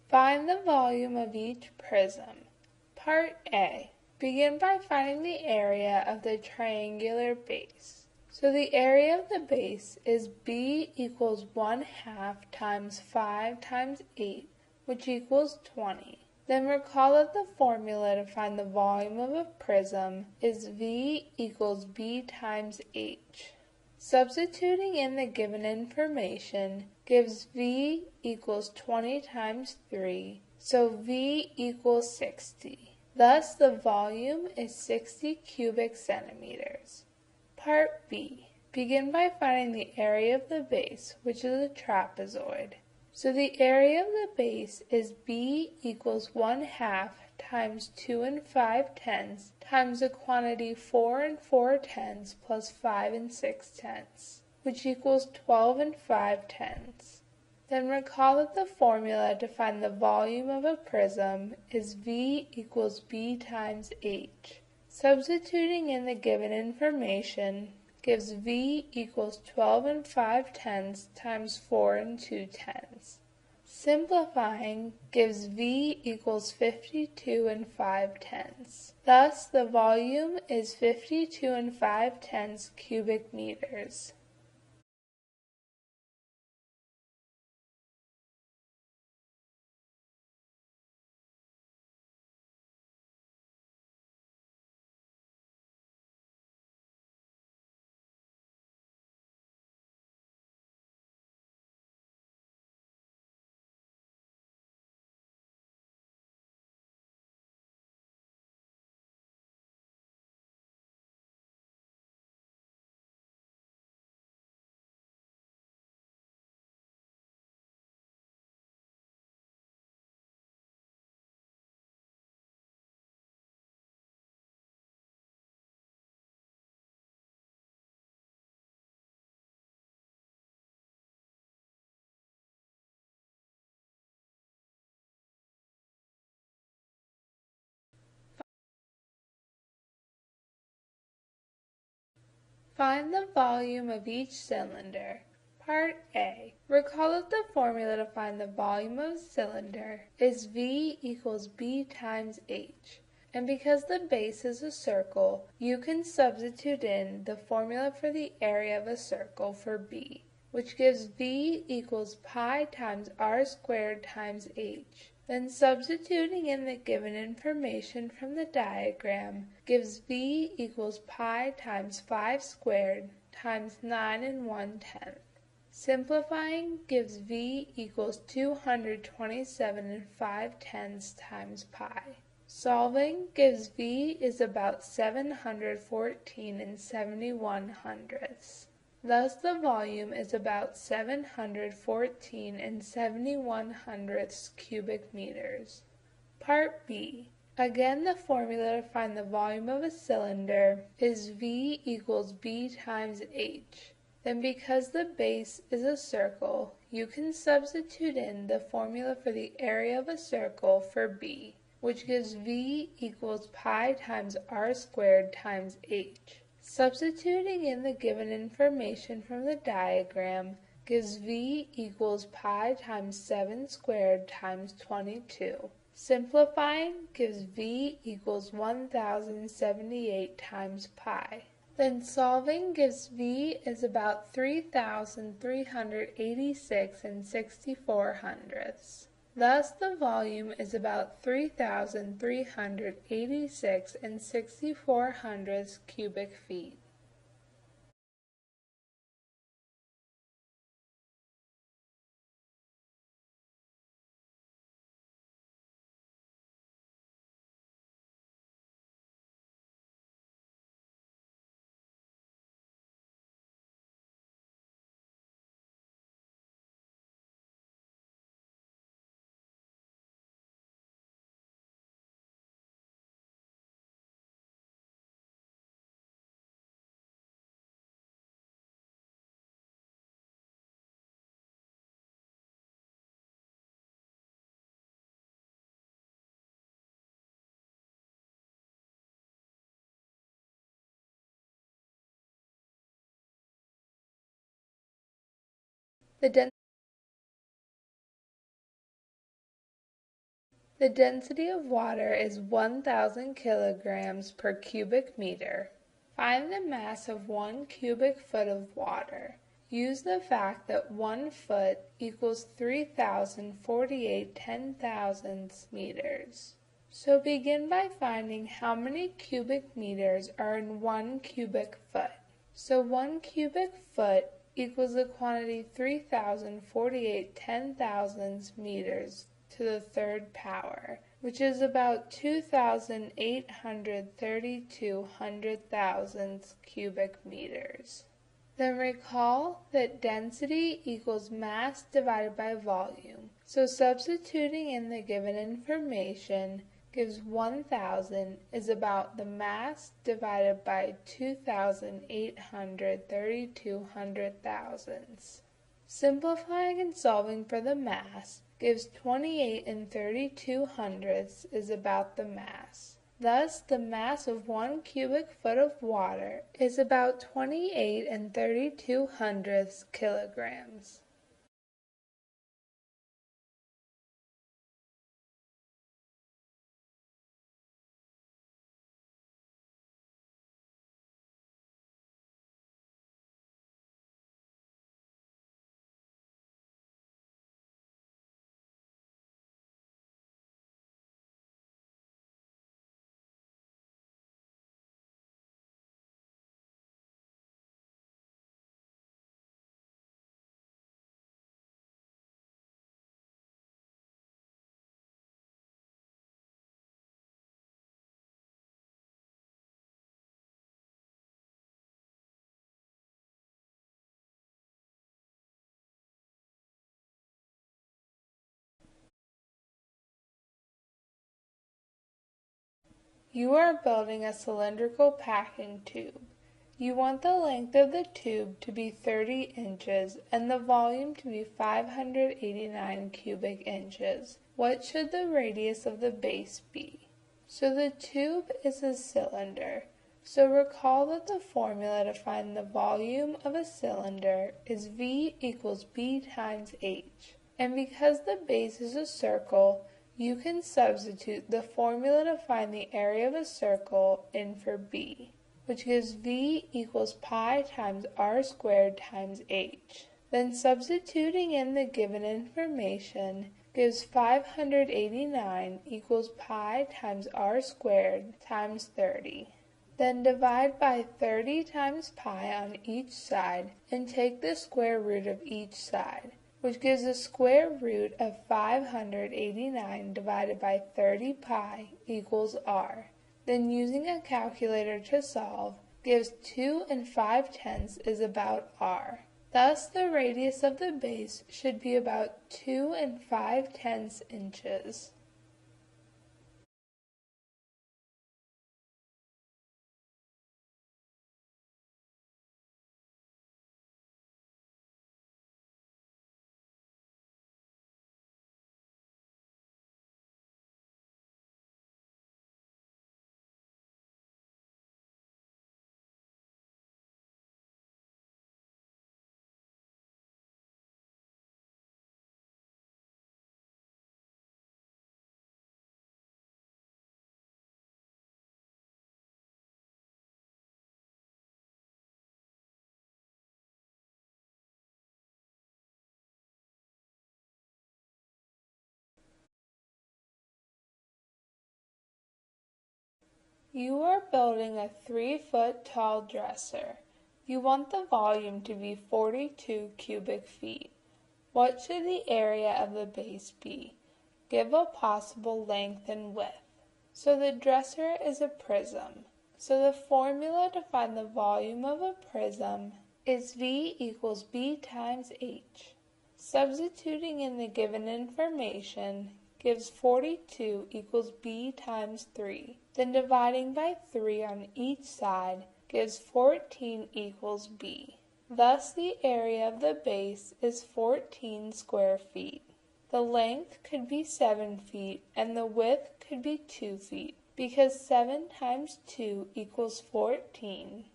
Find the volume of each prism. Part A. Begin by finding the area of the triangular base. So the area of the base is B equals 1/2 times 5 times 8, which equals 20. Then recall that the formula to find the volume of a prism is V equals B times H. Substituting in the given information gives V equals 20 times 3, so V equals 60. Thus, the volume is 60 cubic centimeters. Part B. Begin by finding the area of the base, which is a trapezoid. So the area of the base is B equals 1/2 times 2 5/10 times the quantity 4 4/10 plus 5 6/10, which equals 12 5/10. Then recall that the formula to find the volume of a prism is V equals B times H. Substituting in the given information gives V equals 12 5/10 times 4 2/10. Simplifying gives V equals 52 5/10. Thus, the volume is 52 5/10 cubic meters. Find the volume of each cylinder. Part A. Recall that the formula to find the volume of a cylinder is V equals B times H. And because the base is a circle, you can substitute in the formula for the area of a circle for B, which gives V equals pi times r squared times h. Then substituting in the given information from the diagram gives V equals pi times 5 squared times 9 1/10. Simplifying gives V equals 227 5/10 times pi. Solving gives V is about 714 71/100. Thus the volume is about 714 71/100 cubic meters. Part B. Again, the formula to find the volume of a cylinder is V equals B times H. Then because the base is a circle, you can substitute in the formula for the area of a circle for B, which gives V equals pi times r squared times h. Substituting in the given information from the diagram gives V equals pi times 7 squared times 22. Simplifying gives V equals 1078 times pi. Then solving gives V is about 3,386 64/100. Thus the volume is about 3,386 64/100 cubic feet. The density of water is 1,000 kilograms per cubic meter. Find the mass of 1 cubic foot of water. Use the fact that 1 foot equals 3,048 10,000ths meters. So begin by finding how many cubic meters are in 1 cubic foot. So 1 cubic foot equals the quantity 3,048 10,000ths meters to the third power, which is about 2,832 100,000ths cubic meters. Then recall that density equals mass divided by volume. So substituting in the given information gives 1,000 is about the mass divided by 2,832 100,000ths. Simplifying and solving for the mass gives 28 32 hundredths is about the mass. Thus, the mass of 1 cubic foot of water is about 28 32 hundredths kilograms. You are building a cylindrical packing tube. You want the length of the tube to be 30 inches and the volume to be 589 cubic inches. What should the radius of the base be? So the tube is a cylinder. So recall that the formula to find the volume of a cylinder is V equals B times H. And because the base is a circle, you can substitute the formula to find the area of a circle in for B, which gives V equals pi times r squared times h. Then substituting in the given information gives 589 equals pi times r squared times 30. Then divide by 30 times pi on each side and take the square root of each side, which gives the square root of 589 divided by 30 pi equals r. Then using a calculator to solve gives 2 5/10 is about r. Thus the radius of the base should be about 2 5/10 inches. You are building a 3-foot tall dresser. You want the volume to be 42 cubic feet. What should the area of the base be? Give a possible length and width. So the dresser is a prism. So the formula to find the volume of a prism is V equals B times H. Substituting in the given information gives 42 equals B times 3. Then dividing by 3 on each side gives 14 equals B. Thus the area of the base is 14 square feet. The length could be 7 feet and the width could be 2 feet, because 7 times 2 equals 14.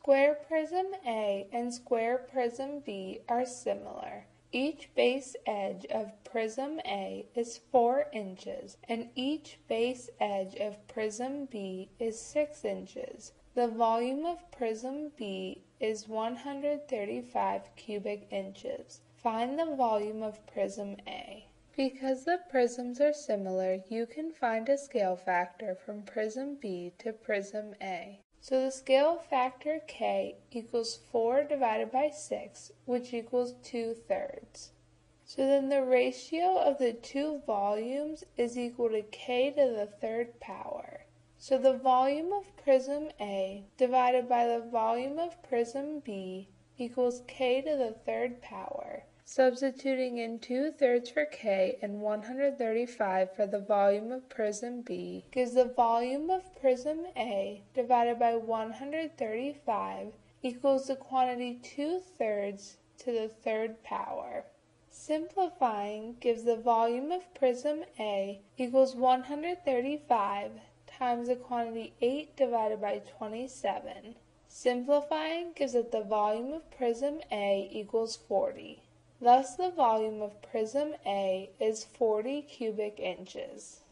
Square prism A and square prism B are similar. Each base edge of prism A is 4 inches and each base edge of prism B is 6 inches. The volume of prism B is 135 cubic inches. Find the volume of prism A. Because the prisms are similar, you can find a scale factor from prism B to prism A. So the scale factor K equals 4 divided by 6, which equals 2/3. So then the ratio of the two volumes is equal to K to the third power. So the volume of prism A divided by the volume of prism B equals K to the third power. Substituting in 2/3 for K and 135 for the volume of prism B gives the volume of prism A divided by 135 equals the quantity 2/3 to the third power. Simplifying gives the volume of prism A equals 135 times the quantity 8 divided by 27. Simplifying gives that the volume of prism A equals 40. Thus the volume of prism A is 40 cubic inches.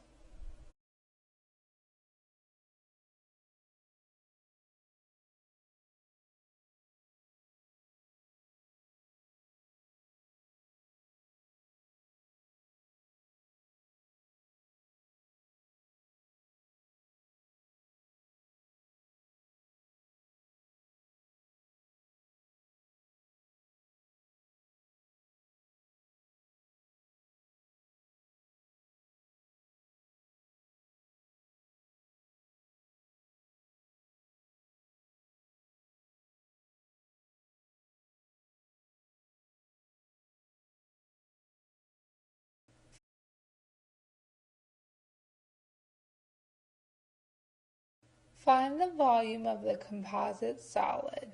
Find the volume of the composite solid.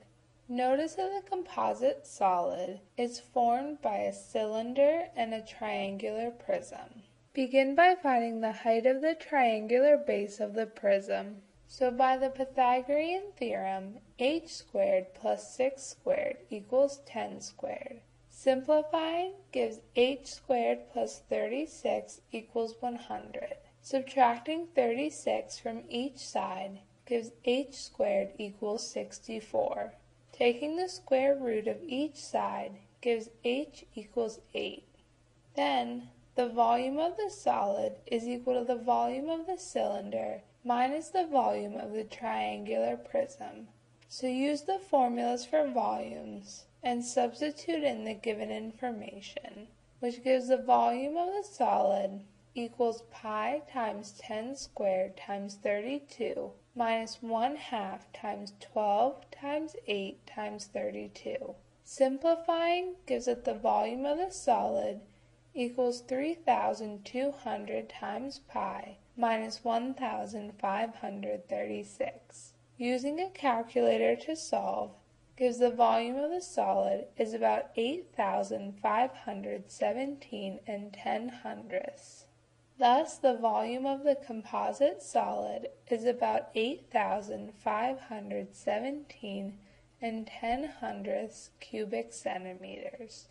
Notice that the composite solid is formed by a cylinder and a triangular prism. Begin by finding the height of the triangular base of the prism. So by the Pythagorean theorem, h squared plus 6 squared equals 10 squared. Simplifying gives h squared plus 36 equals 100. Subtracting 36 from each side gives h squared equals 64. Taking the square root of each side gives h equals 8. Then, the volume of the solid is equal to the volume of the cylinder minus the volume of the triangular prism. So use the formulas for volumes and substitute in the given information, which gives the volume of the solid equals pi times 10 squared times 32 minus 1/2 times 12 times 8 times 32. Simplifying gives that the volume of the solid equals 3,200 times pi minus 1,536. Using a calculator to solve gives the volume of the solid is about 8,517 and 10/100. Thus, the volume of the composite solid is about 8,517 and 10/100 cubic centimeters.